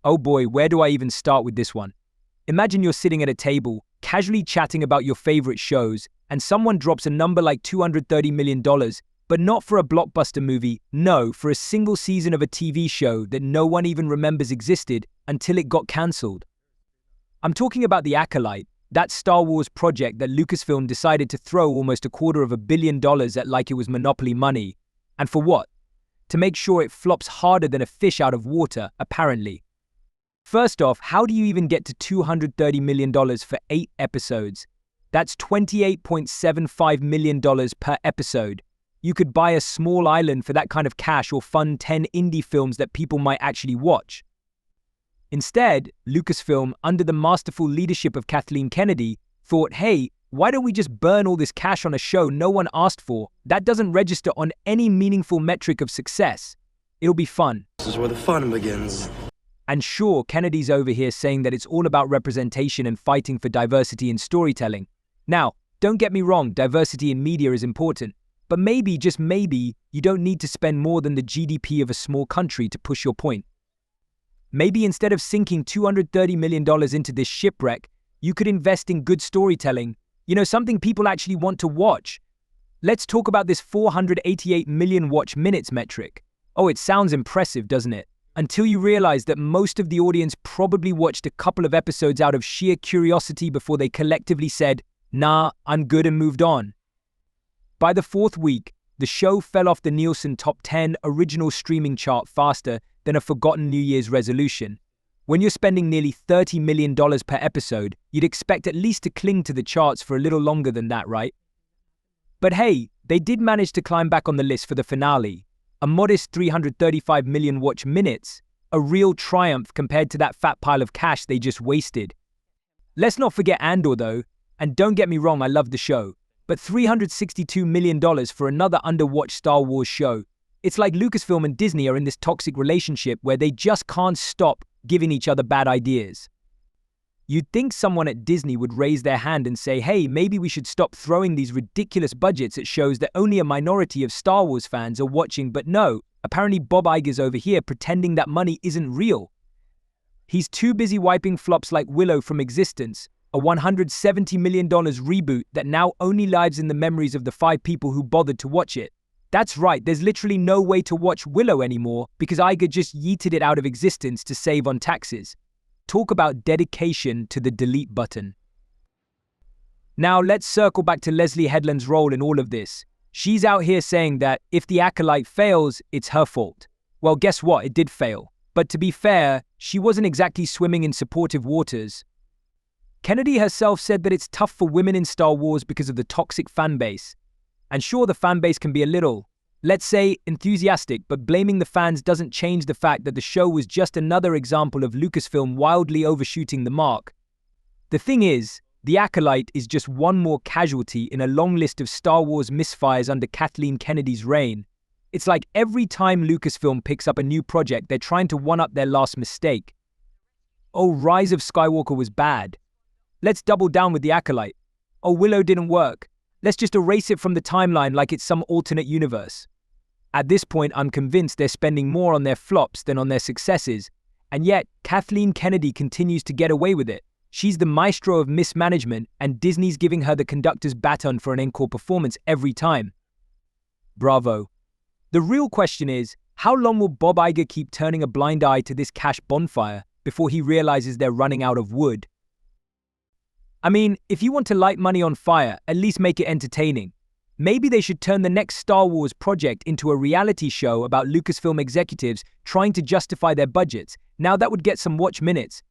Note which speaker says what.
Speaker 1: Oh boy, where do I even start with this one? Imagine you're sitting at a table, casually chatting about your favorite shows, and someone drops a number like $230 million, but not for a blockbuster movie, no, for a single season of a TV show that no one even remembers existed until it got cancelled. I'm talking about The Acolyte, that Star Wars project that Lucasfilm decided to throw almost $250 million at like it was Monopoly money. And for what? To make sure it flops harder than a fish out of water, apparently. First off, how do you even get to $230 million for 8 episodes? That's $28.75 million per episode. You could buy a small island for that kind of cash or fund 10 indie films that people might actually watch. Instead, Lucasfilm, under the masterful leadership of Kathleen Kennedy, thought, hey, why don't we just burn all this cash on a show no one asked for? That doesn't register on any meaningful metric of success. It'll be fun.
Speaker 2: This is where the fun begins.
Speaker 1: And sure, Kennedy's over here saying that it's all about representation and fighting for diversity in storytelling. Now, don't get me wrong, diversity in media is important. But maybe, just maybe, you don't need to spend more than the GDP of a small country to push your point. Maybe instead of sinking $230 million into this shipwreck, you could invest in good storytelling. You know, something people actually want to watch. Let's talk about this 488 million watch minutes metric. Oh, it sounds impressive, doesn't it? Until you realize that most of the audience probably watched a couple of episodes out of sheer curiosity before they collectively said, nah, I'm good, and moved on. By the 4th week, the show fell off the Nielsen top 10 original streaming chart faster than a forgotten New Year's resolution. When you're spending nearly $30 million per episode, you'd expect at least to cling to the charts for a little longer than that, right? But hey, they did manage to climb back on the list for the finale. A modest 335 million watch minutes, a real triumph compared to that fat pile of cash they just wasted. Let's not forget Andor though, and don't get me wrong, I love the show, but $362 million for another underwatched Star Wars show. It's like Lucasfilm and Disney are in this toxic relationship where they just can't stop giving each other bad ideas. You'd think someone at Disney would raise their hand and say, hey, maybe we should stop throwing these ridiculous budgets at shows that only a minority of Star Wars fans are watching, but no, apparently Bob Iger's over here pretending that money isn't real. He's too busy wiping flops like Willow from existence, a $170 million reboot that now only lives in the memories of the 5 people who bothered to watch it. That's right, there's literally no way to watch Willow anymore because Iger just yeeted it out of existence to save on taxes. Talk about dedication to the delete button. Now let's circle back to Leslye Headland's role in all of this. She's out here saying that if the Acolyte fails, it's her fault. Well, guess what? It did fail. But to be fair, she wasn't exactly swimming in supportive waters. Kennedy herself said that it's tough for women in Star Wars because of the toxic fan base. And sure, the fan base can be a little, let's say, enthusiastic, but blaming the fans doesn't change the fact that the show was just another example of Lucasfilm wildly overshooting the mark. The thing is, The Acolyte is just one more casualty in a long list of Star Wars misfires under Kathleen Kennedy's reign. It's like every time Lucasfilm picks up a new project, they're trying to one-up their last mistake. Oh, Rise of Skywalker was bad. Let's double down with The Acolyte. Oh, Willow didn't work. Let's just erase it from the timeline like it's some alternate universe. At this point, I'm convinced they're spending more on their flops than on their successes, and yet Kathleen Kennedy continues to get away with it. She's the maestro of mismanagement, and Disney's giving her the conductor's baton for an encore performance every time. Bravo. The real question is, how long will Bob Iger keep turning a blind eye to this cash bonfire before he realizes they're running out of wood? I mean, if you want to light money on fire, at least make it entertaining. Maybe they should turn the next Star Wars project into a reality show about Lucasfilm executives trying to justify their budgets. Now that would get some watch minutes,